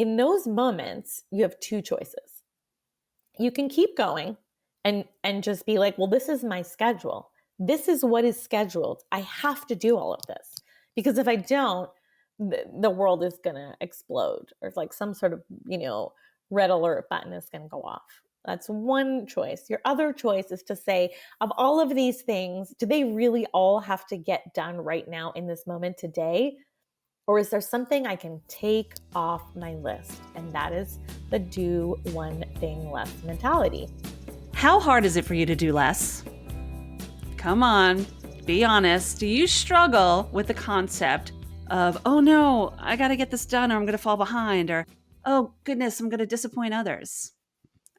in those moments, you have two choices. You can keep going and just be like, well, this is my schedule. This is what is scheduled. I have to do all of this, because if I don't, the world is going to explode, or like some sort of, red alert button is going to go off. That's one choice. Your other choice is to say, of all of these things, do they really all have to get done right now in this moment today? Or is there something I can take off my list? And that is the do one thing less mentality. How hard is it for you to do less? Come on, be honest. Do you struggle with the concept of, oh no, I got to get this done or I'm going to fall behind, or, oh goodness, I'm going to disappoint others?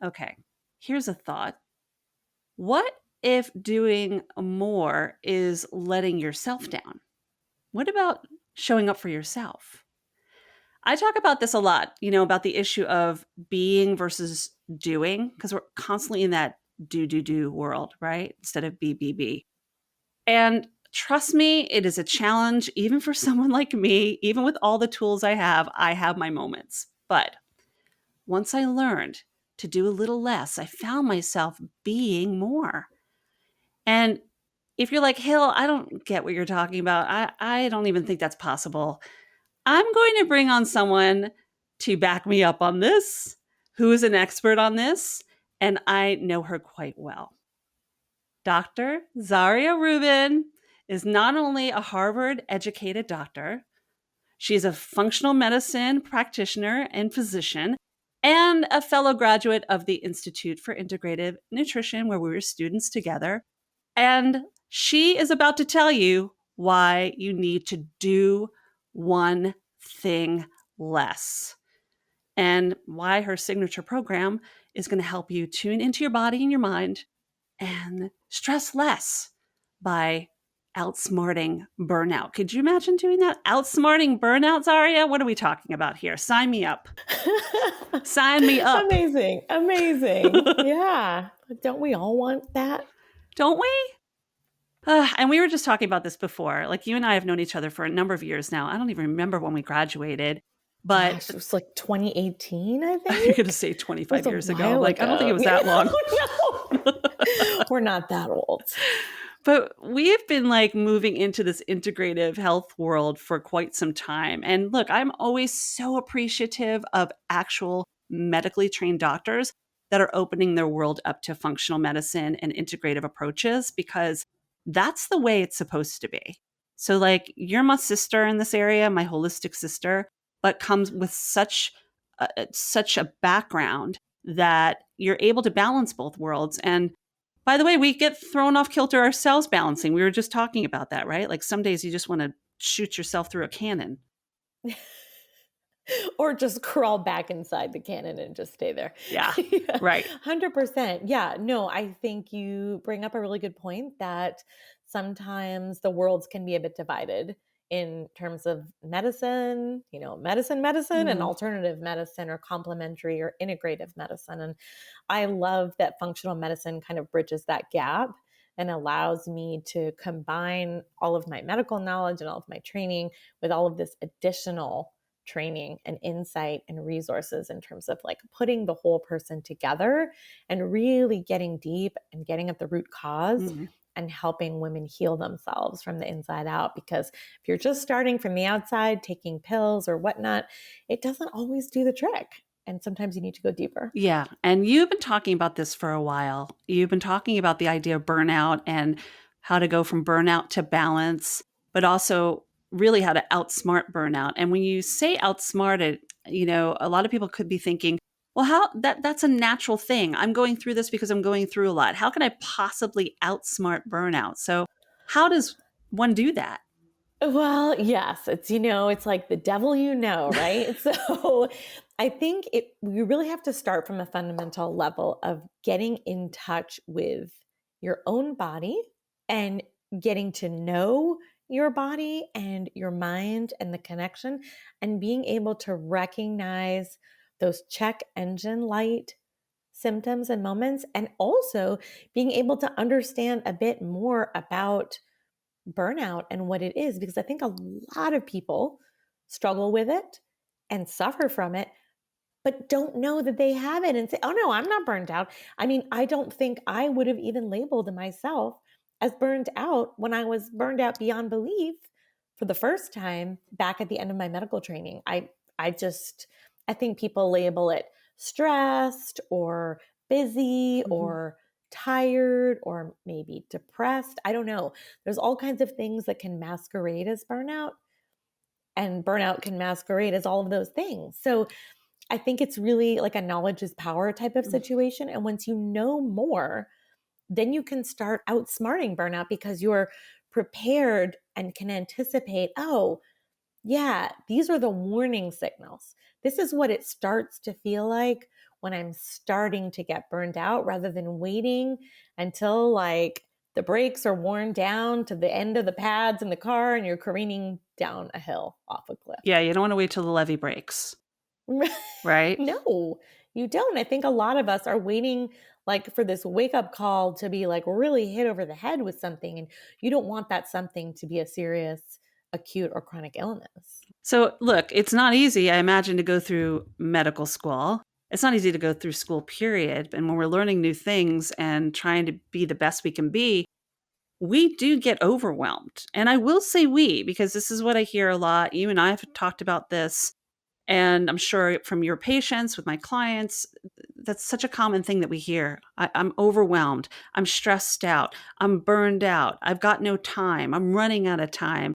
Okay, here's a thought. What if doing more is letting yourself down? What about showing up for yourself? I talk about this a lot, about the issue of being versus doing, because we're constantly in that do world, right? Instead of be. And trust me, it is a challenge, even for someone like me. Even with all the tools I have my moments. But once I learned to do a little less, I found myself being more. And if you're like, Hill, I don't get what you're talking about. I don't even think that's possible. I'm going to bring on someone to back me up on this, who is an expert on this, and I know her quite well. Dr. Zarya Rubin is not only a Harvard-educated doctor, she's a functional medicine practitioner and physician, and a fellow graduate of the Institute for Integrative Nutrition, where we were students together. And she is about to tell you why you need to do one thing less, and why her signature program is going to help you tune into your body and your mind and stress less by outsmarting burnout. Could you imagine doing that? Outsmarting burnout, Zarya? What are we talking about here? Sign me up. Sign me up. Amazing. Yeah. Don't we all want that? Don't we? And we were just talking about this before. Like, you and I have known each other for a number of years now. I don't even remember when we graduated, but Gosh, it was like 2018, I think. You're going to say 25 years ago. Like, I don't think it was that long. No. We're not that old. But we've been like moving into this integrative health world for quite some time. And look, I'm always so appreciative of actual medically trained doctors that are opening their world up to functional medicine and integrative approaches, because that's the way it's supposed to be. So like, you're my sister in this area, my holistic sister, but comes with such a background that you're able to balance both worlds. And by the way, we get thrown off kilter ourselves balancing. We were just talking about that, right? Like, some days you just want to shoot yourself through a cannon. Or just crawl back inside the cannon and just stay there. Yeah, right. 100%. Yeah, no, I think you bring up a really good point that sometimes the worlds can be a bit divided in terms of medicine, medicine, and alternative medicine, or complementary or integrative medicine. And I love that functional medicine kind of bridges that gap and allows me to combine all of my medical knowledge and all of my training with all of this additional training and insight and resources in terms of like putting the whole person together and really getting deep and getting at the root cause and helping women heal themselves from the inside out. Because if you're just starting from the outside, taking pills or whatnot, it doesn't always do the trick. And sometimes you need to go deeper. Yeah. And you've been talking about this for a while. You've been talking about the idea of burnout and how to go from burnout to balance, but also really how to outsmart burnout. And when you say outsmart it, a lot of people could be thinking, well, that's a natural thing. I'm going through this because I'm going through a lot. How can I possibly outsmart burnout? So how does one do that? Well, yes, it's like the devil, right? So I think we really have to start from a fundamental level of getting in touch with your own body and getting to know your body and your mind and the connection, and being able to recognize those check engine light symptoms and moments, and also being able to understand a bit more about burnout and what it is, because I think a lot of people struggle with it and suffer from it, but don't know that they have it and say, "Oh, no, I'm not burned out." I mean, I don't think I would have even labeled myself as burned out when I was burned out beyond belief for the first time back at the end of my medical training. I just I think people label it stressed or busy Mhm. or tired or maybe depressed. I don't know. There's all kinds of things that can masquerade as burnout, and burnout can masquerade as all of those things. So I think it's really like a knowledge is power type of Mm. situation. And once you know more, then you can start outsmarting burnout because you're prepared and can anticipate, oh, yeah, these are the warning signals. This is what it starts to feel like when I'm starting to get burned out rather than waiting until like the brakes are worn down to the end of the pads in the car and you're careening down a hill off a cliff. Yeah, you don't wanna wait till the levee breaks, right? No, you don't. I think a lot of us are waiting like for this wake up call to be like really hit over the head with something. And you don't want that something to be a serious, acute, or chronic illness. So, look, it's not easy, I imagine, to go through medical school. It's not easy to go through school, period, and when we're learning new things and trying to be the best we can be, we do get overwhelmed, and I will say we, because this is what I hear a lot. You and I have talked about this, and I'm sure from your patients with my clients, that's such a common thing that we hear. I'm overwhelmed. I'm stressed out. I'm burned out. I've got no time. I'm running out of time.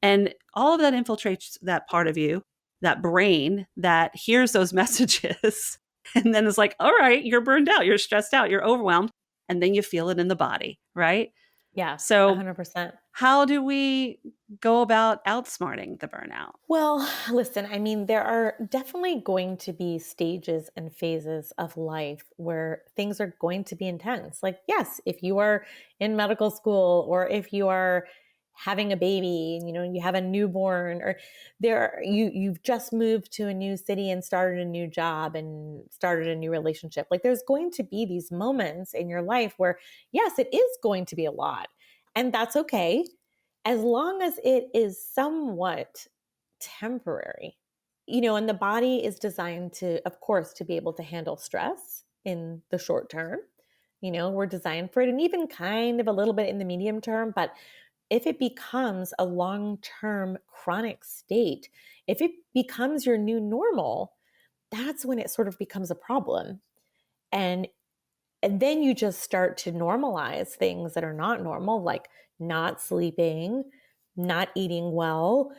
And all of that infiltrates that part of you, that brain that hears those messages and then is like, all right, you're burned out. You're stressed out. You're overwhelmed. And then you feel it in the body, right? Yes, So, 100%. how do we go about outsmarting the burnout? Well, listen, I mean, there are definitely going to be stages and phases of life where things are going to be intense. Like, yes, if you are in medical school or if you are having a baby, and you have a newborn or you've just moved to a new city and started a new job and started a new relationship. Like there's going to be these moments in your life where yes, it is going to be a lot. And that's okay as long as it is somewhat temporary. And the body is designed to, of course, to be able to handle stress in the short term. We're designed for it and even kind of a little bit in the medium term. But if it becomes a long term chronic state, if it becomes your new normal, that's when it sort of becomes a problem. And and then you just start to normalize things that are not normal, like not sleeping, not eating well,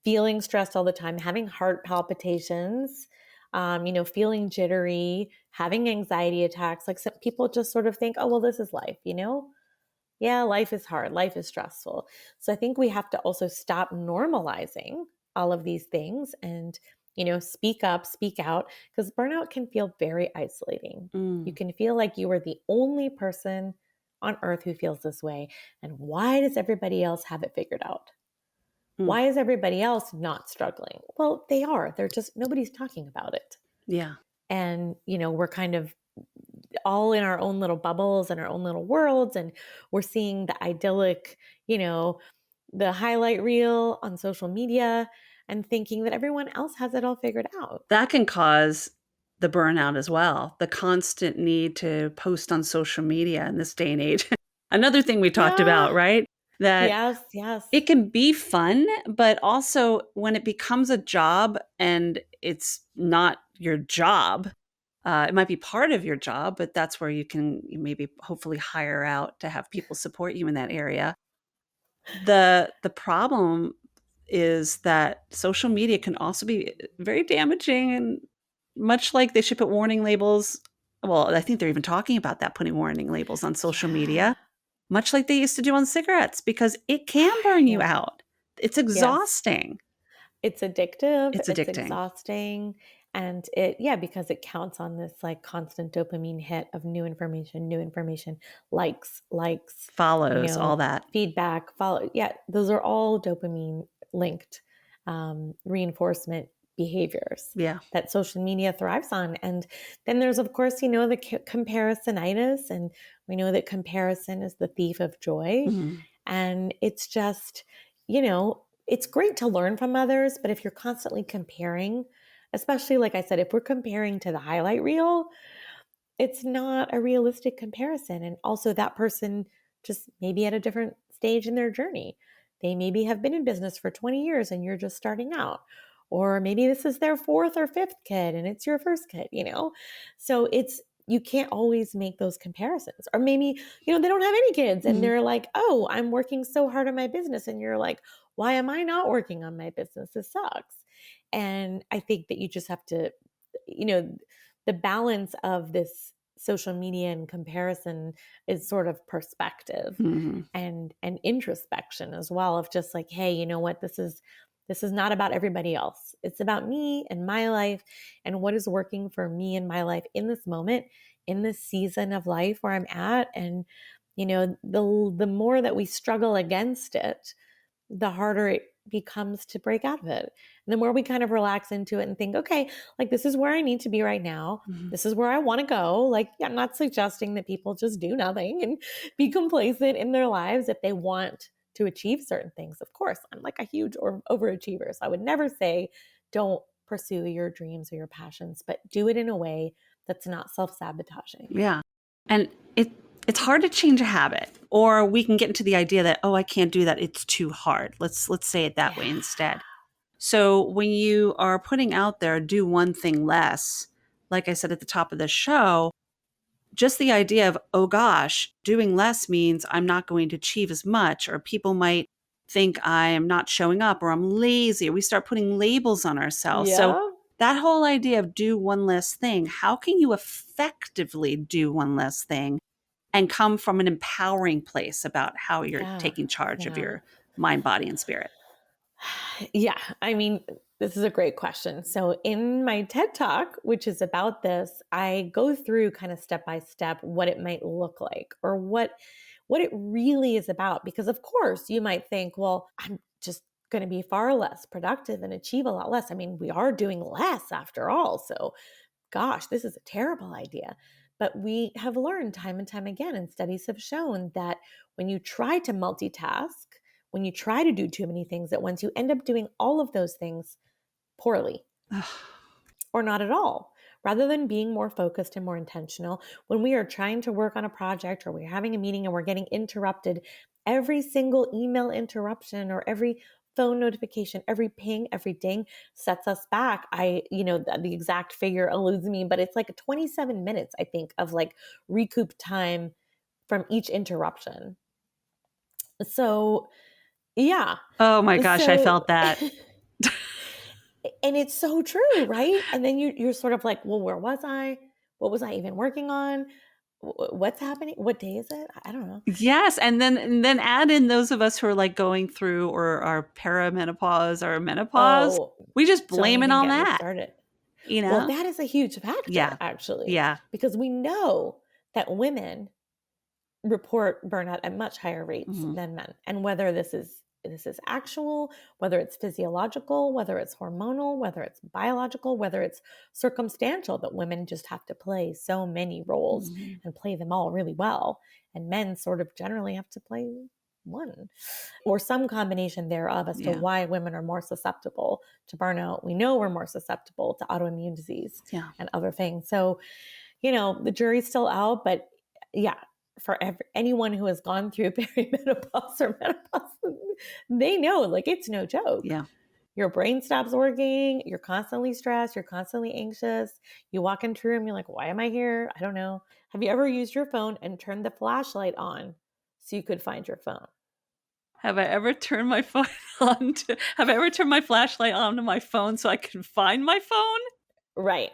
feeling stressed all the time, having heart palpitations, feeling jittery, having anxiety attacks. Like some people just sort of think, oh, well, this is life. Yeah, life is hard, life is stressful. So I think we have to also stop normalizing all of these things and, speak up, speak out, because burnout can feel very isolating. You Mm, can feel like you are the only person on earth who feels this way. And why does everybody else have it figured out? mm, Why is everybody else not struggling? Well, they are. They're just, nobody's talking about it. yeah. And, we're kind of all in our own little bubbles and our own little worlds. And we're seeing the idyllic, the highlight reel on social media and thinking that everyone else has it all figured out. That can cause the burnout as well, the constant need to post on social media in this day and age. Another thing we talked Yeah. about, right? That Yes. Yes. it can be fun, but also when it becomes a job and it's not your job, it might be part of your job, but that's where you maybe hopefully hire out to have people support you in that area. The problem is that social media can also be very damaging, and much like they should put warning labels, well, I think they're even talking about that, putting warning labels on social Yeah. media, much like they used to do on cigarettes, because it can burn you Yeah. out. It's Yes. exhausting. It's addictive, It's it's addicting. exhausting, and because it counts on this, like, constant dopamine hit of new information, likes, Follows, all that. feedback, follow those are all dopamine linked, reinforcement behaviors Yeah. that social media thrives on, and then there's, of course, the comparisonitis, and we know that comparison is the thief of joy, Mhm. and it's just, it's great to learn from others, but if you're constantly comparing, especially like I said, if we're comparing to the highlight reel, it's not a realistic comparison. And also, that person just maybe at a different stage in their journey. They maybe have been in business for 20 years and you're just starting out. Or maybe this is their fourth or fifth kid and it's your first kid, you know? So you can't always make those comparisons. Or maybe, they don't have any kids and Mhm. they're like, oh, I'm working so hard on my business. And you're like, why am I not working on my business? This sucks. And I think that you just have to, you know, the balance of this social media and comparison is sort of perspective Mhm. and introspection as well, of just like, hey, you know what, this is not about everybody else. It's about me and my life and what is working for me in my life in this moment, in this season of life where I'm at. And the more that we struggle against it, the harder it becomes to break out of it. And the more we kind of relax into it and think, okay, like this is where I need to be right now. Mhm. This is where I want to go. Like, yeah, I'm not suggesting that people just do nothing and be complacent in their lives if they want to achieve certain things. Of course, I'm like a huge overachiever. So I would never say don't pursue your dreams or your passions, but do it in a way that's not self-sabotaging. Yeah. And it's hard to change a habit, or we can get into the idea that, oh, I can't do that. It's too hard. Let's say it that Yeah. way instead. So when you are putting out there, do one thing less, like I said at the top of the show, just the idea of, oh gosh, doing less means I'm not going to achieve as much, or people might think I am not showing up, or I'm lazy, or we start putting labels on ourselves. So Yeah. that whole idea of do one less thing, how can you effectively do one less thing and come from an empowering place about how you're Yeah. taking charge of Yeah. your mind, body, and spirit? Yeah, I mean, this is a great question. So, in my TED Talk, which is about this, I go through kind of step by step what it might look like or what it really is about, because of course, you might think, well, I'm just going to be far less productive and achieve a lot less. I mean, we are doing less after all. So, gosh, this is a terrible idea. But we have learned time and time again, and studies have shown that when you try to multitask, when you try to do too many things at once, you end up doing all of those things poorly or not at all. Rather than being more focused and more intentional, when we are trying to work on a project or we're having a meeting and we're getting interrupted, every single email interruption or every phone notification, every ping, every ding sets us back. The exact figure eludes me, but it's like 27 minutes, I think, of like recoup time from each interruption. So, yeah. Oh my gosh, I So, felt that. and it's so true, right? And then you're sort of like, well, where was I? What was I even working on? What's happening? What day is it? I don't know. Yes, and then add in those of us who are like going through or are perimenopause or menopause. Oh, We just don't blame it even on get me that, started. you Well, know? that is a huge factor, Yeah. actually, Yeah. because we know that women report burnout at much higher rates Mhm. than men. And whether this is actual, whether it's physiological, whether it's hormonal, whether it's biological, whether it's circumstantial, that women just have to play so many roles Mhm. and play them all really well. And men sort of generally have to play one or some combination thereof as to Yeah. why women are more susceptible to burnout. We know we're more susceptible to autoimmune disease Yeah. and other things. So the jury's still out, but yeah, for anyone who has gone through perimenopause or menopause, they know like it's no joke. Yeah. Your brain stops working. You're constantly stressed. You're constantly anxious. You walk into a room, you're like, why am I here? I don't know. Have you ever used your phone and turned the flashlight on so you could find your phone? Have I ever turned my phone on to have I ever turned my flashlight onto my phone so I can find my phone? Right.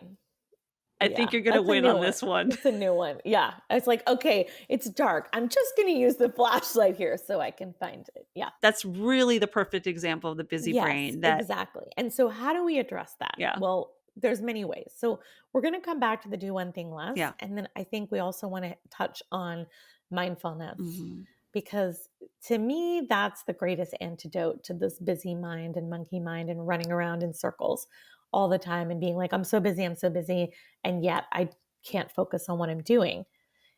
I think Yeah, you're gonna that's a win new on one. this one. That's a new one. Yeah. It's like, okay, it's dark. I'm just going to use the flashlight here so I can find it. Yeah. That's really the perfect example of the busy Yes, brain that exactly. And so how do we address that? yeah. Well, there's many ways. So we're going to come back to the do one thing less. Yeah. And then I think we also want to touch on mindfulness, Mhm. because to me, that's the greatest antidote to this busy mind and monkey mind and running around in circles all the time and being like, I'm so busy, I'm so busy. And yet I can't focus on what I'm doing.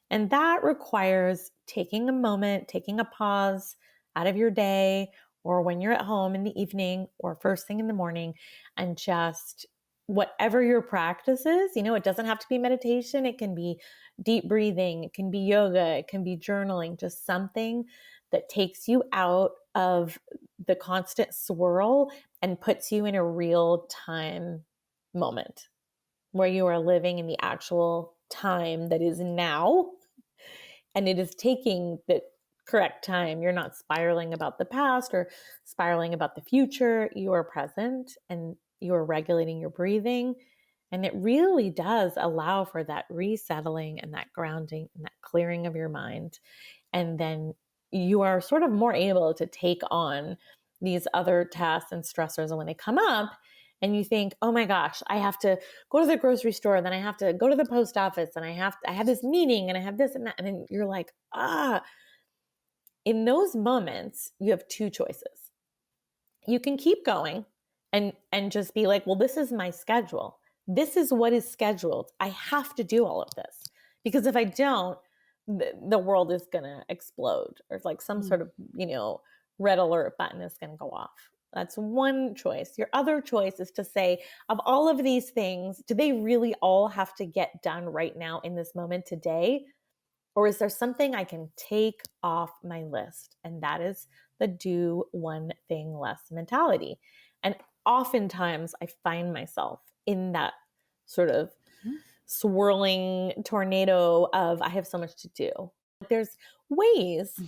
And that requires taking a moment, taking a pause out of your day or when you're at home in the evening or first thing in the morning and just whatever your practice is, it doesn't have to be meditation. It can be deep breathing, it can be yoga, it can be journaling, just something that takes you out of the constant swirl and puts you in a real time moment where you are living in the actual time that is now, and it is taking the correct time. You're not spiraling about the past or spiraling about the future. You are present and you are regulating your breathing. And it really does allow for that resettling and that grounding and that clearing of your mind. And then you are sort of more able to take on these other tasks and stressors. And when they come up, and you think, oh my gosh, I have to go to the grocery store, then I have to go to the post office, and I have this meeting, and I have this and that. And then you're like, in those moments, you have two choices. You can keep going and just be like, well, this is my schedule. This is what is scheduled. I have to do all of this, because if I don't, the world is going to explode, or like some sort of, red alert button is going to go off. That's one choice. Your other choice is to say, of all of these things, do they really all have to get done right now in this moment today? Or is there something I can take off my list? And that is the do one thing less mentality. And oftentimes I find myself in that sort of swirling tornado of I have so much to do. There's ways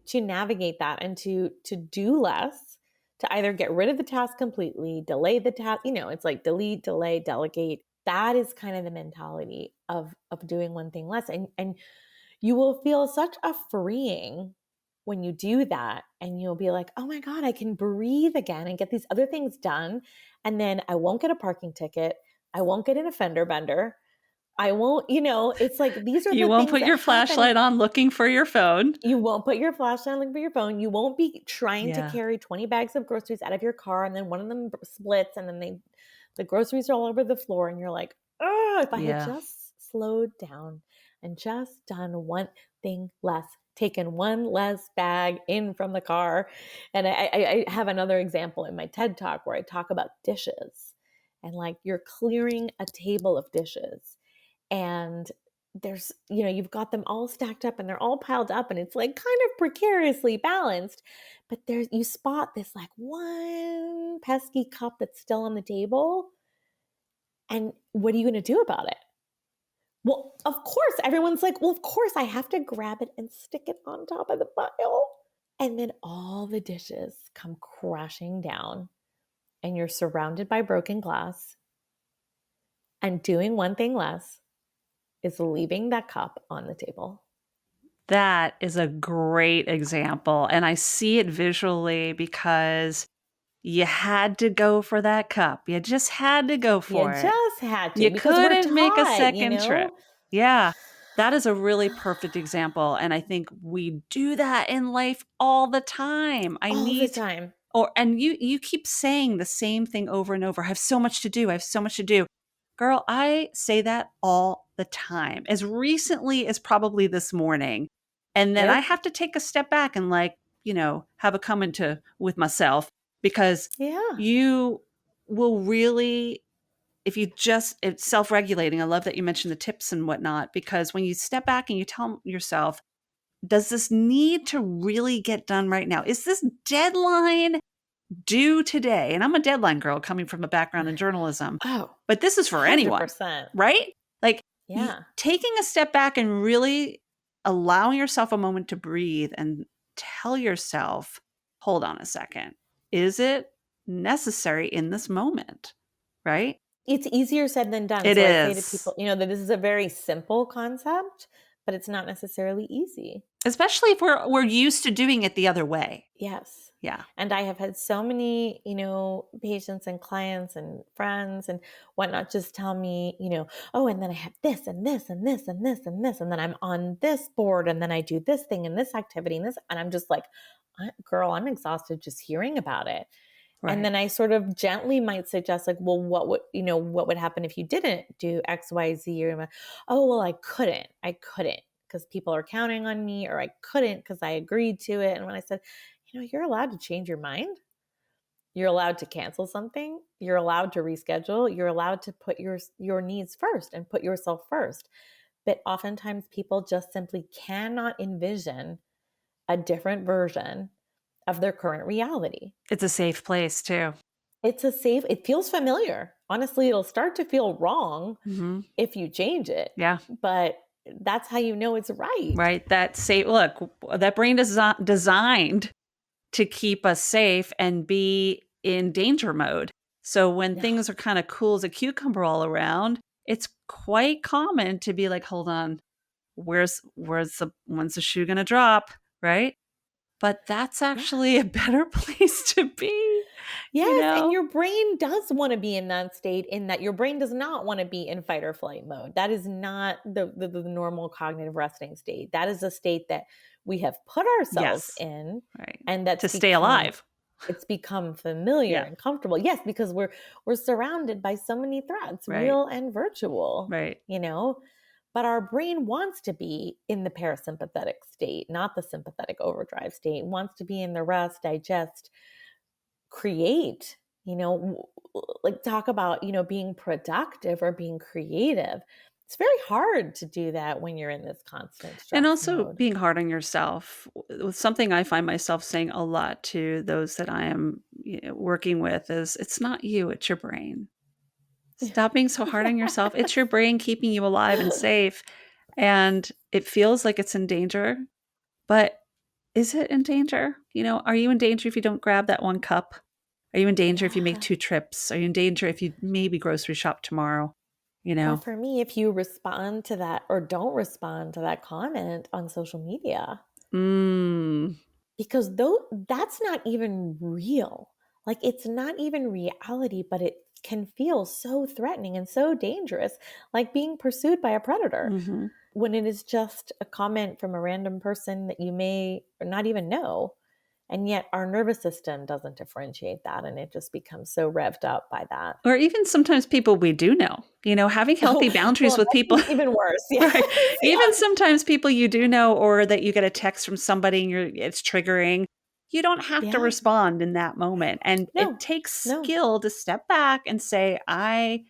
to navigate that and to do less, to either get rid of the task completely, delay the task, it's like delete, delay, delegate. That is kind of the mentality of doing one thing less. And you will feel such a freeing when you do that, and you'll be like, oh my God, I can breathe again and get these other things done. And then I won't get a parking ticket. I won't get in a fender bender. I won't, it's like, these are You the won't things put that your happen. flashlight on looking for your phone. You won't put your flashlight on looking for your phone. You won't be trying to Yeah. carry 20 bags of groceries out of your car, and then one of them splits, and then the groceries are all over the floor, and you're like, oh, if I had Yeah. just slowed down and just done one thing less, taken one less bag in from the car. And I have another example in my TED Talk where I talk about dishes, and like you're clearing a table of dishes, and there's, you've got them all stacked up and they're all piled up, and it's like kind of precariously balanced, but you spot this like one pesky cup that's still on the table. And what are you going to do about it? Well, of course, everyone's like, well, of course I have to grab it and stick it on top of the pile. And then all the dishes come crashing down, and you're surrounded by broken glass, and doing one thing less is leaving that cup on the table. That is a great example. And I see it visually because you had to go for that cup. You just had to go You for it. just had to, You because we're couldn't make a taught, second trip. Yeah. That is a really perfect example. And I think we do that in life all the time. all the time. And you keep saying the same thing over and over. I have so much to do. I have so much to do. Girl, I say that all the time. As recently as probably this morning. And then I Yep. have to take a step back and have a come into with myself, because Yeah. you will really, if you just, it's self-regulating. I love that you mentioned the tips and whatnot, because when you step back and you tell yourself, does this need to really get done right now? Is this deadline due today? And I'm a deadline girl coming from a background in journalism, Oh, but this is for anyone, 100%. right? Like Yeah. taking a step back and really allowing yourself a moment to breathe and tell yourself, hold on a second. Is it necessary in this moment? Right? It's easier said than done. It So I say to is. people, that this is a very simple concept, but it's not necessarily easy. Especially if we're used to doing it the other way. Yes. Yeah. And I have had so many, patients and clients and friends and whatnot just tell me, oh, and then I have this and this and this and this and this. And then I'm on this board, and then I do this thing and this activity and this. And I'm just like, girl, I'm exhausted just hearing about it. And Right. then I sort of gently might suggest, like, well, what would happen if you didn't do X, Y, Z? Or, oh, well, I couldn't because people are counting on me, or I couldn't because I agreed to it. And when I said, you're allowed to change your mind. You're allowed to cancel something, you're allowed to reschedule, you're allowed to put your needs first and put yourself first. But oftentimes people just simply cannot envision a different version of their current reality. It's a safe place too. It feels familiar. Honestly, it'll start to feel wrong Hmm. if you change it, Yeah. but that's how you know it's right. Right. That safe look, that brain is designed to keep us safe and be in danger mode. So when Yeah. things are kind of cool as a cucumber all around, it's quite common to be like, hold on, when's the shoe gonna drop? Right? But that's Yeah. actually a better place to be, you Yes, and know? your brain does wanna be in that state, in that your brain does not wanna be in fight or flight mode. That is not the normal cognitive resting state. That is a state that we have put ourselves Yes. in, Right. and that's To stay become alive. it's become familiar Yeah. and comfortable. Yes, because we're surrounded by so many threats, Right. real and virtual, Right. you know? But our brain wants to be in the parasympathetic state, not the sympathetic overdrive state. It wants to be in the rest, digest, create, like talk about, being productive or being creative. It's very hard to do that when you're in this constant And stress also mode. being hard on yourself. With something I find myself saying a lot to those that I am working with is it's not you, it's your brain. Stop being so hard on yourself. It's your Yes. brain keeping you alive and safe. And it feels like it's in danger, but is it in danger? Are you in danger if you don't grab that one cup? Are you in danger if you make Yeah. 2 trips? Are you in danger if you maybe grocery shop tomorrow? You Or know? for me, if you respond to that or don't respond to that comment on social media, Mm. because though that's not even real. Like it's not even reality, but it can feel so threatening and so dangerous, like being pursued by a predator, Mhm. when it is just a comment from a random person that you may not even know. And yet our nervous system doesn't differentiate that, and it just becomes so revved up by that. Or even sometimes people we do know. Having Oh, healthy boundaries well, with that people. seems even worse. Yes. Right. Even Yes. sometimes people you do know or that you get a text from somebody and it's triggering, you don't have to Yeah. respond in that moment. And it No. takes No. skill to step back and say, I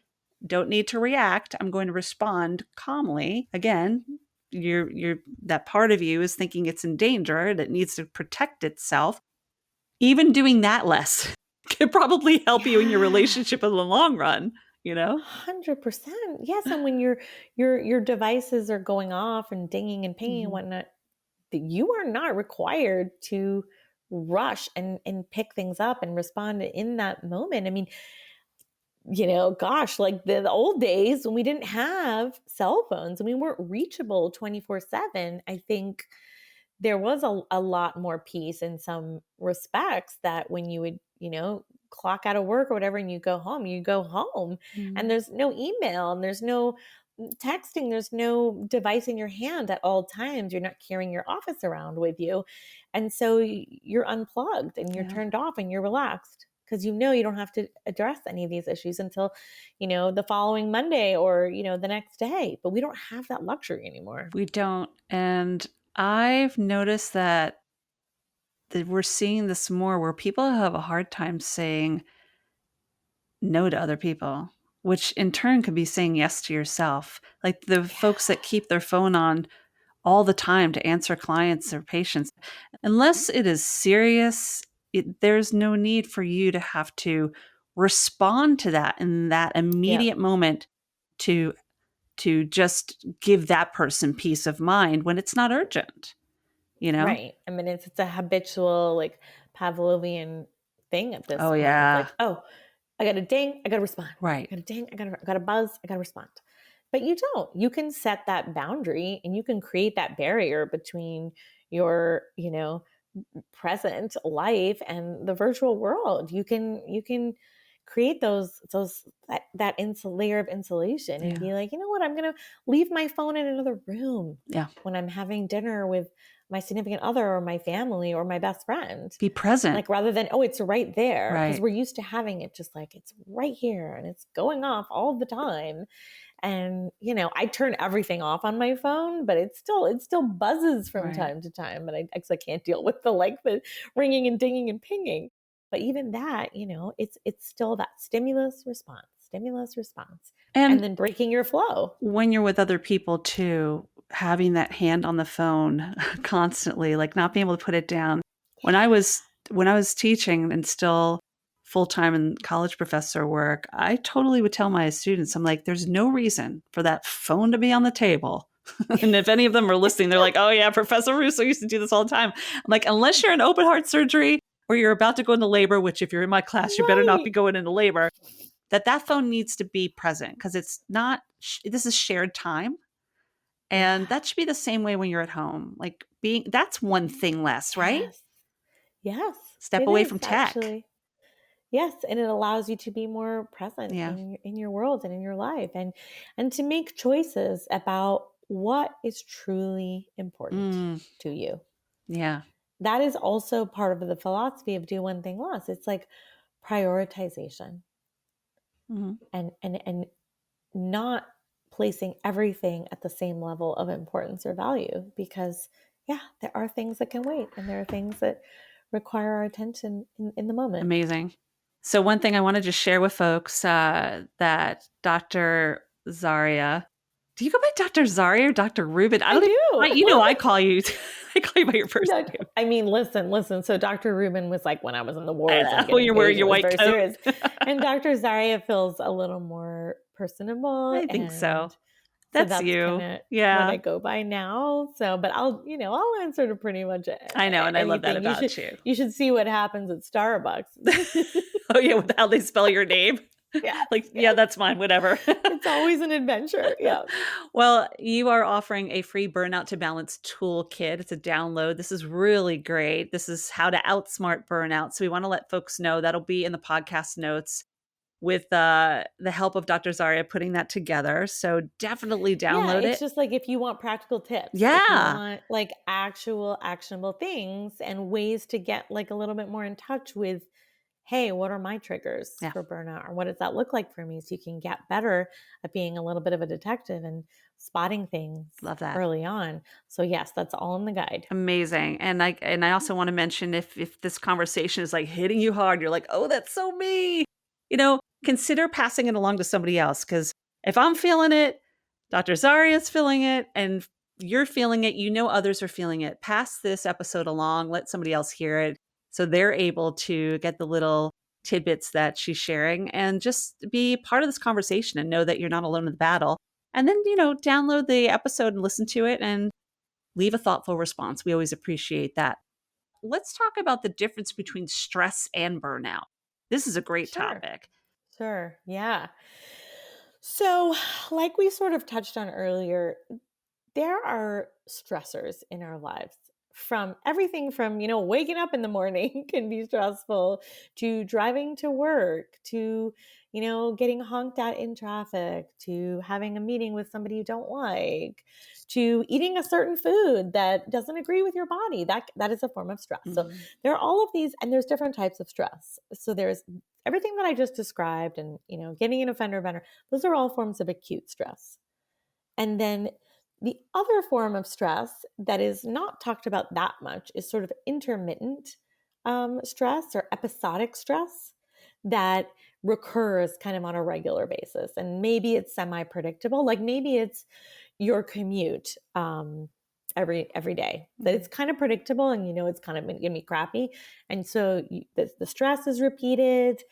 don't need to react. I'm going to respond calmly. Again, you're that part of you is thinking it's in danger, that needs to protect itself. Even doing that less could probably help you in your Yeah. relationship in the long run, 100%. Yes, and when your devices are going off and dinging and pinging and Mhm. whatnot, you are not required to rush and pick things up and respond in that moment. I mean, gosh, like the old days when we didn't have cell phones and we weren't reachable 24/7, I think there was a lot more peace in some respects, that when you would, clock out of work or whatever and you go home and Mhm. there's no email and there's no texting, there's no device in your hand at all times. You're not carrying your office around with you. And so you're unplugged and you're Yeah. turned off and you're relaxed because you don't have to address any of these issues until, the following Monday or, the next day. But we don't have that luxury anymore. We don't. And I've noticed that we're seeing this more where people have a hard time saying no to other people, which in turn could be saying yes to yourself. Like the folks that keep their phone on all the time to answer clients or patients, unless it is serious, there's no need for you to have to respond to that in that Yeah. immediate moment to just give that person peace of mind when it's not urgent, you know? Right. I mean, it's a habitual, like, Pavlovian thing at this Oh, point. It's yeah. like, "Oh, I got a ding, I gotta respond. Right. I got a ding, I got a buzz, I gotta respond." But you don't. You can set that boundary and you can create that barrier between your, present life and the virtual world. You can create that layer of insulation and Yeah. be like, you know what, I'm gonna leave my phone in another room Yeah. when I'm having dinner with my significant other or my family or my best friend. Be present. Like rather than, oh, it's right there. Because Right. we're used to having it just like it's right here and it's going off all the time. And, I turn everything off on my phone, but it still buzzes from Right. time to time. And I actually can't deal with the ringing and dinging and pinging. But even that, it's still that stimulus response, and And then breaking your flow. when you're with other people too, having that hand on the phone constantly, like not being able to put it down. When I Yeah. was when I was teaching and still full-time in college professor work, I totally would tell my students, I'm like, there's no reason for that phone to be on the table. And if any of them are listening, they're like, oh yeah, Professor Russo used to do this all the time. I'm like, unless you're in open heart surgery or you're about to go into labor, which if you're in my class, you better not Right. be going into labor, that phone needs to be present because it's not, this is shared time. And Yeah. that should be the same way when you're at home. Like that's one thing less, right? Yes. Yes, Step it away is from tech. actually. Yes, and it allows you to be more present Yeah. in your world and in your life, and to make choices about what is truly important Mm, to you. yeah. That is also part of the philosophy of do one thing less. It's like prioritization, Mhm. and not placing everything at the same level of importance or value, because yeah, there are things that can wait, and there are things that require our attention in the moment. Amazing. So one thing I want to just share with folks that Dr. Zarya, do you go by Dr. Zarya or Dr. Rubin? I I don't even, do. I call you, I call you by your first name. I mean, listen. So Dr. Rubin was like when I was in the I wars and know getting you're wearing engaged, your it was white very coat. serious. And Dr. Zaria feels a little more personable, I think so. and so That's that's kind you. of what Yeah. I go by now. So, but I'll answer to pretty much I know. And I love that anything. You should about you. you should see what happens at Starbucks. Oh yeah, with how they spell your name. Yes, Like, yeah, yes. that's mine, whatever. It's always an adventure. Yeah. Well, you are offering a free Burnout to Balance toolkit. It's a download. This is really great. This is how to outsmart burnout. So we want to let folks know that'll be in the podcast notes with the help of Dr. Zarya putting that together. So definitely Yeah, download it's it. just like if you want practical tips, if you Yeah. want like actual actionable things and ways to get like a little bit more in touch with, hey, what are my triggers Yeah. for burnout? Or what does that look like for me? So you can get better at being a little bit of a detective and spotting things Love that. early on. So yes, that's all in the guide. Amazing. And I also want to mention if this conversation is like hitting you hard, you're like, "Oh, that's so me." Consider passing it along to somebody else cuz if I'm feeling it, Dr. Zarya's feeling it and you're feeling it, others are feeling it. Pass this episode along, let somebody else hear it so they're able to get the little tidbits that she's sharing and just be part of this conversation and know that you're not alone in the battle. And then, download the episode and listen to it and leave a thoughtful response. We always appreciate that. Let's talk about the difference between stress and burnout. This is a great Sure. topic. Sure. Yeah. So, like we sort of touched on earlier, there are stressors in our lives, from everything from waking up in the morning can be stressful, to driving to work, to getting honked at in traffic, to having a meeting with somebody you don't like, to eating a certain food that doesn't agree with your body. That is a form of stress. So Mhm. there are all of these, and there's different types of stress. So there's everything that I just described, and getting an offender bender. Those are all forms of acute stress. And then the other form of stress that is not talked about that much is sort of intermittent stress or episodic stress that recurs kind of on a regular basis. And maybe it's semi predictable. Like maybe it's your commute every day, that Mhm. it's kind of predictable, and it's kind of going to be crappy. And so the stress is repeated,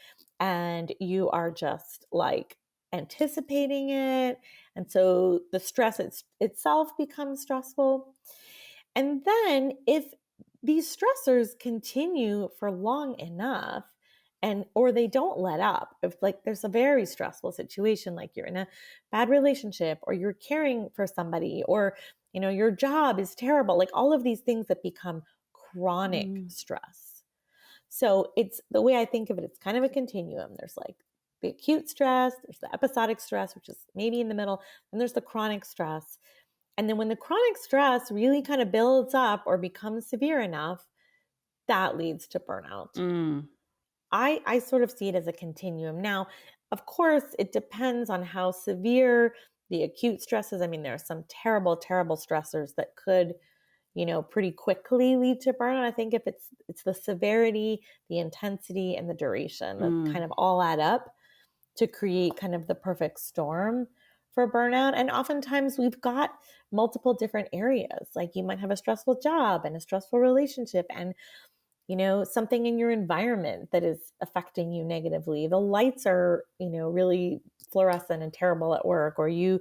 and you are just like anticipating it, and so the stress itself becomes stressful. And then if these stressors continue for long enough, and or they don't let up, if like there's a very stressful situation, like you're in a bad relationship, or you're caring for somebody, or your job is terrible, like all of these things that become chronic Mm. stress. So it's the way I think of it, it's kind of a continuum. There's like the acute stress, there's the episodic stress, which is maybe in the middle, and there's the chronic stress. And then when the chronic stress really kind of builds up or becomes severe enough, that leads to burnout. Mm. I sort of see it as a continuum. Now, of course, it depends on how severe the acute stress is. I mean, there are some terrible, terrible stressors that could pretty quickly lead to burnout. I think if it's the severity, the intensity, and the duration that Mm. kind of all add up to create kind of the perfect storm for burnout. And oftentimes we've got multiple different areas. Like you might have a stressful job and a stressful relationship and something in your environment that is affecting you negatively. The lights are, really fluorescent and terrible at work, or you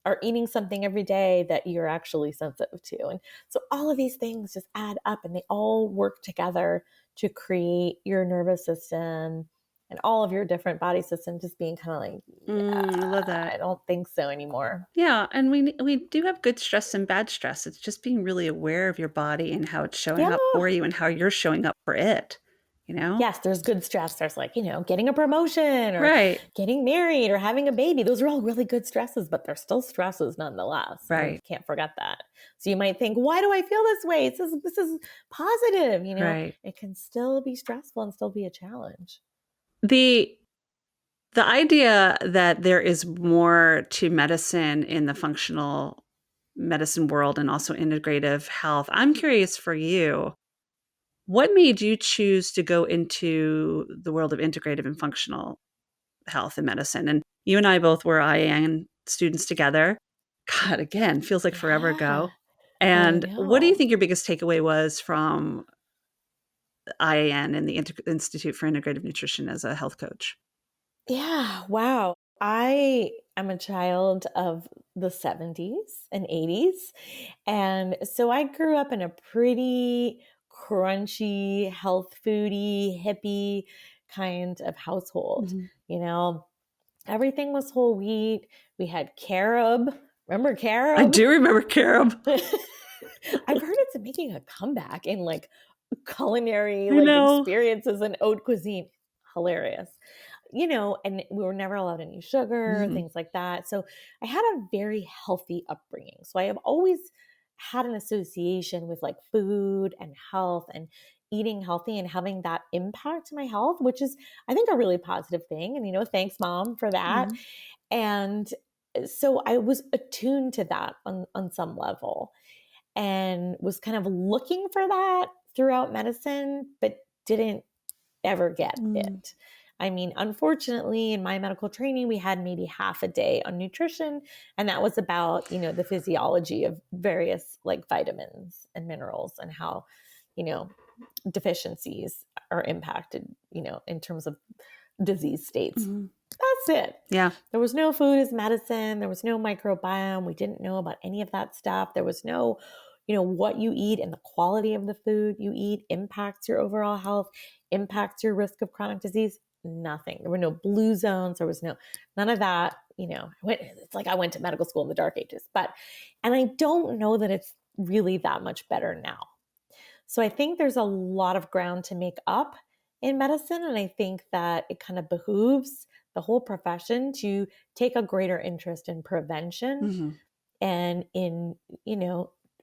are eating something every day that you're actually sensitive to. And so all of these things just add up and they all work together to create your nervous system and all of your different body systems just being kind of like, I love yeah, that. I don't think so anymore. Yeah, and we do have good stress and bad stress. It's just being really aware of your body and how it's showing Yeah. up for you and how you're showing up for it, you know? Yes, there's good stress. There's like, getting a promotion or Right, getting married or having a baby. Those are all really good stresses, but they're still stresses nonetheless. And we right, can't forget that. So you might think, why do I feel this way? This is positive, right. It can still be stressful and still be a challenge. The the idea that there is more to medicine in the functional medicine world and also integrative health. I'm curious for you, what made you choose to go into the world of integrative and functional health and medicine? And you and I both were IAN students together. God, again, feels like forever Yeah, ago. I And what do you know. think your biggest takeaway was from IAN and the Institute for Integrative Nutrition as a health coach? Yeah, wow. I am a child of the 70s and 80s. And so I grew up in a pretty crunchy, health foody, hippie kind of household. Mhm. You know, everything was whole wheat. We had carob. Remember I carob? do remember carob. I've heard it's making a comeback in like culinary I like know. experiences and haute cuisine. Hilarious. And we were never allowed any sugar, Mhm. things like that. So I had a very healthy upbringing. So I have always had an association with like food and health and eating healthy and having that impact my health, which is, I think, a really positive thing. And, thanks, mom, for that. Mhm. And so I was attuned to that on some level and was kind of looking for that throughout medicine, but didn't ever get Mm. it. I mean, unfortunately, in my medical training, we had maybe half a day on nutrition, and that was about, the physiology of various like vitamins and minerals and how, you know, deficiencies are impacted, in terms of disease states. Mhm. That's it. Yeah. There was no food as medicine. There was no microbiome. We didn't know about any of that stuff. There was no, what you eat and the quality of the food you eat impacts your overall health, impacts your risk of chronic disease. Nothing. There were no blue zones. There was none of that. It's like I went to medical school in the dark ages, and I don't know that it's really that much better now. So I think there's a lot of ground to make up in medicine. And I think that it kind of behooves the whole profession to take a greater interest in prevention Mhm. and in,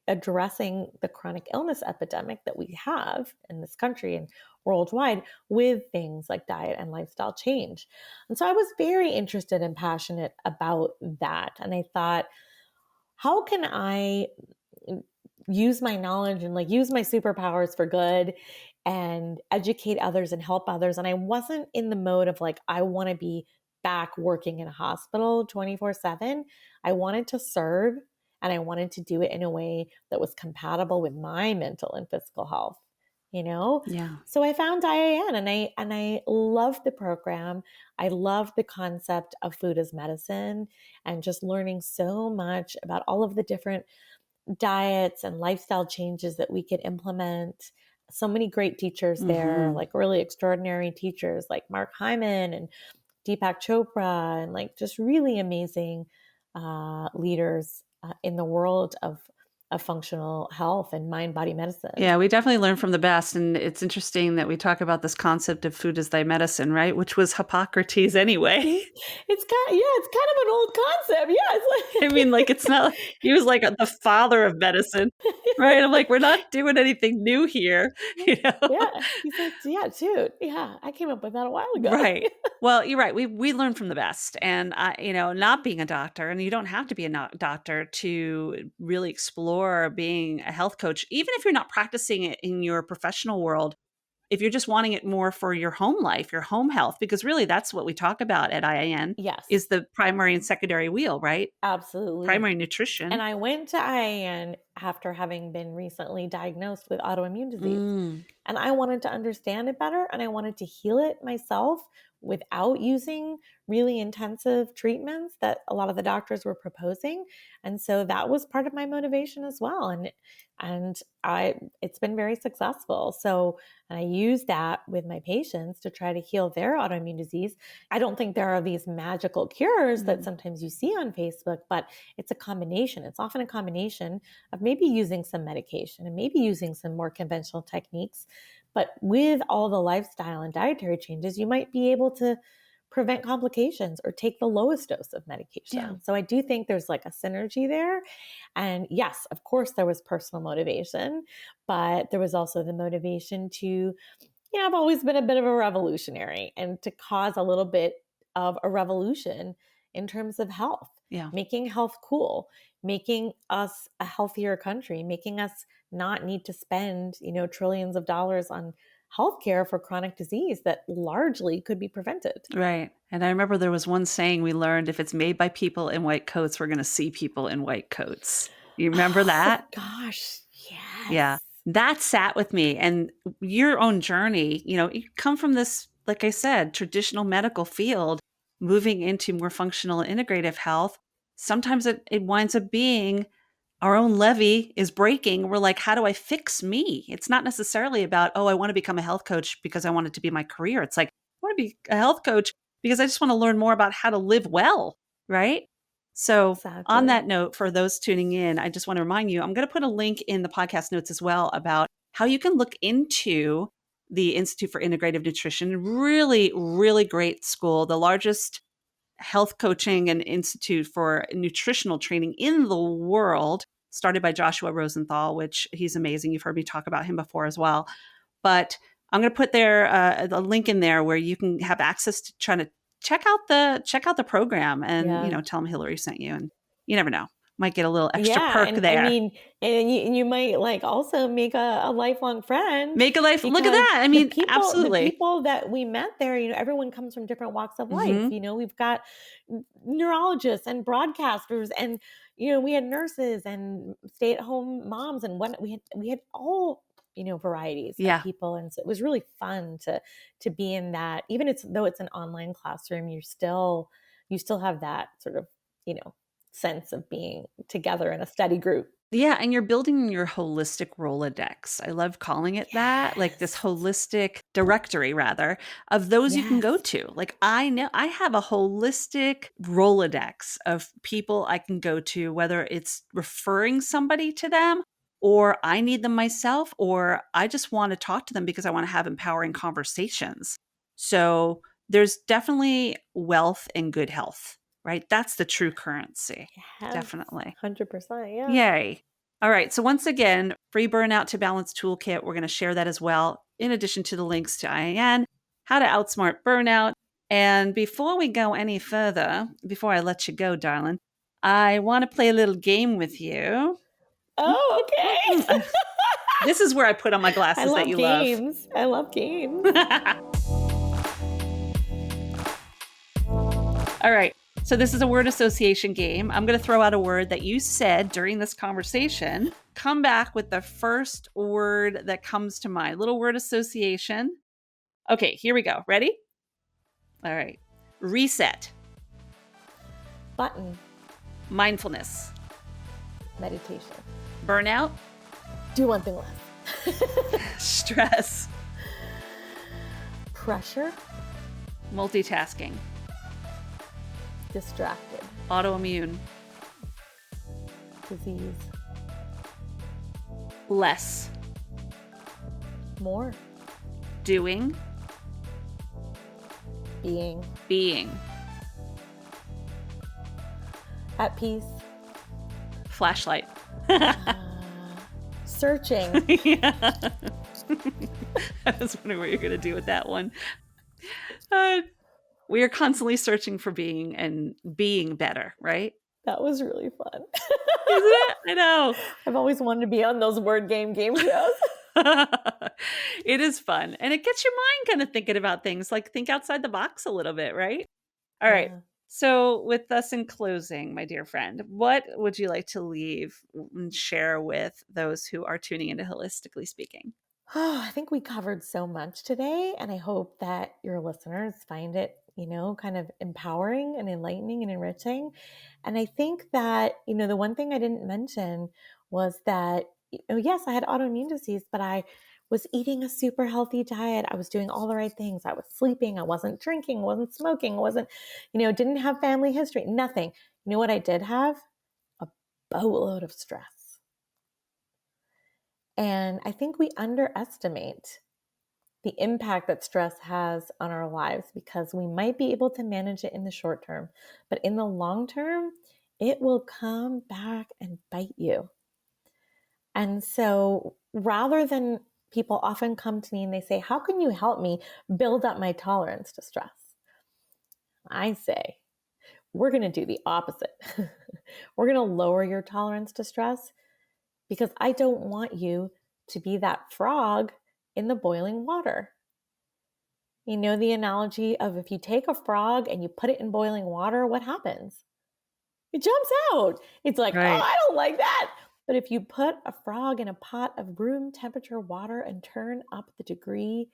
addressing the chronic illness epidemic that we have in this country and worldwide with things like diet and lifestyle change. And so I was very interested and passionate about that. And I thought, how can I use my knowledge and like use my superpowers for good and educate others and help others? And I wasn't in the mode of like, I want to be back working in a hospital 24/7. I wanted to serve and I wanted to do it in a way that was compatible with my mental and physical health, you know? Yeah. So I found IAN and I love the program. I love the concept of food as medicine and just learning so much about all of the different diets and lifestyle changes that we could implement. So many great teachers there, Mhm. like really extraordinary teachers like Mark Hyman and Deepak Chopra, and like just really amazing leaders in the world of functional health and mind body medicine. Yeah, we definitely learn from the best, and it's interesting that we talk about this concept of food as thy medicine, right? Which was Hippocrates anyway. It's kind of an old concept. Yeah, I mean, like, it's not he was like the father of medicine, right? I'm like, we're not doing anything new here, you know? yeah. He's like, yeah, dude. Yeah, I came up with that a while ago. Right. Well, you're right. We learn from the best, and not being a doctor, and you don't have to be a doctor to really explore explore being a health coach, even if you're not practicing it in your professional world, if you're just wanting it more for your home life, your home health, because really that's what we talk about at IIN Yes, is the primary and secondary wheel, right? absolutely. Primary And nutrition. I went to IAN after having been recently diagnosed with autoimmune disease. Mm, And I wanted to understand it better and I wanted to heal it myself without using really intensive treatments that a lot of the doctors were proposing. And so that was part of my motivation as well. And I it's been very successful. So and I use that with my patients to try to heal their autoimmune disease. I don't think there are these magical cures that mm, sometimes you see on Facebook, but it's a combination. It's often a combination of maybe using some medication and maybe using some more conventional techniques. But with all the lifestyle and dietary changes, you might be able to prevent complications or take the lowest dose of yeah. medication. So I do think there's like a synergy there. And yes, of course, there was personal motivation, but there was also the motivation to, I've always been a bit of a revolutionary and to cause a little bit of a revolution in terms of health, Yeah. making health cool, making us a healthier country, making us not need to spend, trillions of dollars on healthcare for chronic disease that largely could be prevented. Right. And I remember there was one saying we learned if it's made by people in white coats, we're going to see people in white coats. You remember Oh that? gosh, Yeah. yes. That sat with me and your own journey, you come from this, like I said, traditional medical field, moving into more functional integrative health. Sometimes it winds up being our own levee is breaking. We're like, how do I fix me? It's not necessarily about, oh, I want to become a health coach because I want it to be my career. It's like, I want to be a health coach because I just want to learn more about how to live well. Right. So, on Exactly. that note, for those tuning in, I just want to remind you, I'm going to put a link in the podcast notes as well about how you can look into the Institute for Integrative Nutrition. Really, really great school, the largest health coaching and institute for nutritional training in the world, started by Joshua Rosenthal, which he's amazing. You've heard me talk about him before as well. But I'm going to put there a link in there where you can have access to trying to check out the program and Yeah. tell them Hilary sent you, and you never know, might get a little extra Yeah, perk and I there. mean, and you might like also make a lifelong friend Make a life. Look at because that. I the mean, people the absolutely. people that we met there, everyone comes from different walks of life. Hmm. We've got neurologists and broadcasters and we had nurses and stay-at-home moms and what we had all varieties of Yeah. people, and so it was really fun to be in that. Even though it's an online classroom, you still have that sort of you know sense of being together in a study group. Yeah, and you're building your holistic Rolodex. I love calling it that, like this Yes. holistic directory, rather, of those you can go Yes. to. Like, I know I have a holistic Rolodex of people I can go to, whether it's referring somebody to them, or I need them myself, or I just want to talk to them because I want to have empowering conversations. So there's definitely wealth and good health, right? That's the true currency. Yes. Definitely. 100%. Yeah. Yay. All right. So, once again, free Burnout to Balance Toolkit. We're going to share that as well, in addition to the links to IAN, how to outsmart burnout. And before we go any further, before I let you go, darling, I want to play a little game with you. Oh, okay. This is where I put on my I glasses that love you love. games. I love games. All right. So this is a word association game. I'm going to throw out a word that you said during this conversation. Come back with the first word that comes to mind. Little word association. Okay, here we go. Ready? All right. Reset. Button. Mindfulness. Meditation. Burnout. Do one thing less. Stress. Pressure. Multitasking. Distracted. Autoimmune. Disease. Less. More. Doing. Being. Being. At peace. Flashlight. Searching. Yeah. I was wondering what you're going to do with that one. We are constantly searching for being and being better, right? That was really fun. Isn't it? I know. I've always wanted to be on those word game shows. It is fun. And it gets your mind kind of thinking about things, like think outside the box a little bit, right? All right. Yeah. So, with us in closing, my dear friend, what would you like to leave and share with those who are tuning into Holistically Speaking? Oh, I think we covered so much today, and I hope that your listeners find it, kind of empowering and enlightening and enriching. And I think that, the one thing I didn't mention was that, yes, I had autoimmune disease, but I was eating a super healthy diet. I was doing all the right things. I was sleeping. I wasn't drinking, wasn't smoking, wasn't, didn't have family history, nothing. You know what I did have? A boatload of stress. And I think we underestimate the impact that stress has on our lives because we might be able to manage it in the short term, but in the long term, it will come back and bite you. And so rather than people often come to me and they say, how can you help me build up my tolerance to stress? I say, we're going to do the opposite. We're going to lower your tolerance to stress because I don't want you to be that frog in the boiling water. You know the analogy of if you take a frog and you put it in boiling water, what happens? It jumps out. It's like, Right. oh, I don't like that. But if you put a frog in a pot of room temperature water and turn up the degree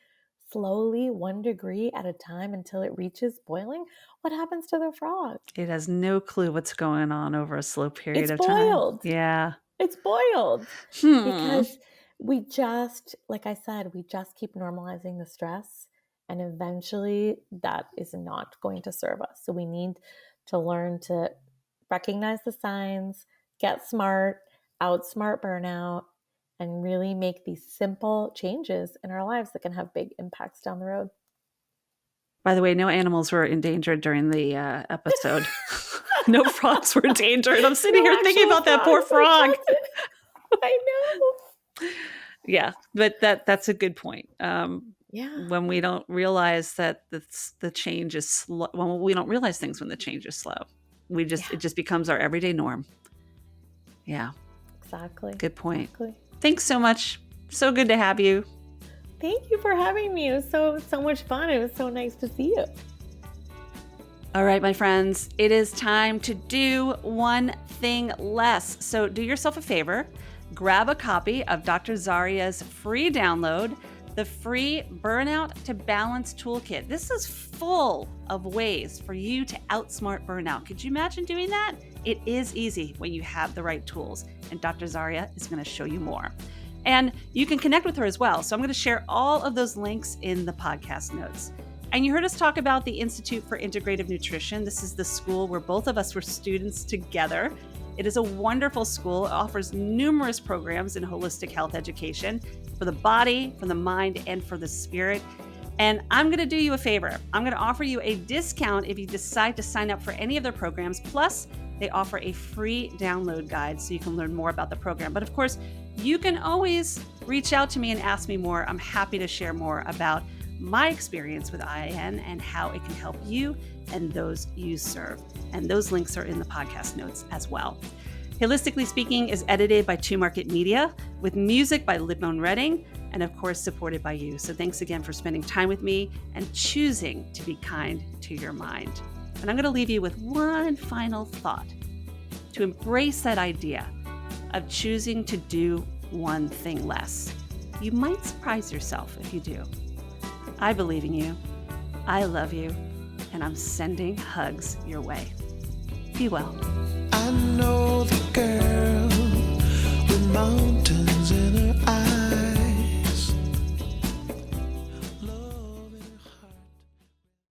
slowly, 1 degree at a time until it reaches boiling, what happens to the frog? It has no clue what's going on over a slow period It's of time. boiled. Yeah. It's boiled because we just, like I said, we just keep normalizing the stress and eventually that is not going to serve us. So we need to learn to recognize the signs, get smart, outsmart burnout, and really make these simple changes in our lives that can have big impacts down the road. By the way, no animals were endangered during the episode. No frogs were endangered. I'm sitting here thinking about that poor frog. I know. Yeah, but that's a good point. Yeah. When we don't realize that the change is slow, when we don't realize things when the change is slow, it just becomes our everyday norm. Yeah. Exactly. Good point. Exactly. Thanks so much. So good to have you. Thank you for having me. It was so much fun. It was so nice to see you. All right, my friends, it is time to do one thing less. So do yourself a favor, grab a copy of Dr. Zarya's free download, the free Burnout to Balance Toolkit. This is full of ways for you to outsmart burnout. Could you imagine doing that? It is easy when you have the right tools, and Dr. Zarya is going to show you more. And you can connect with her as well. So I'm going to share all of those links in the podcast notes. And you heard us talk about the Institute for Integrative Nutrition. This is the school where both of us were students together. It is a wonderful school. It offers numerous programs in holistic health education for the body, for the mind, and for the spirit. And I'm going to do you a favor. I'm going to offer you a discount if you decide to sign up for any of their programs. Plus, they offer a free download guide so you can learn more about the program. But of course, you can always reach out to me and ask me more. I'm happy to share more about my experience with IIN and how it can help you and those you serve. And those links are in the podcast notes as well. Holistically Speaking is edited by Two Market Media with music by Lidmone Redding and of course supported by you. So thanks again for spending time with me and choosing to be kind to your mind. And I'm going to leave you with one final thought: to embrace that idea of choosing to do one thing less. You might surprise yourself if you do. I believe in you. I love you. And I'm sending hugs your way. Be well. I know the girl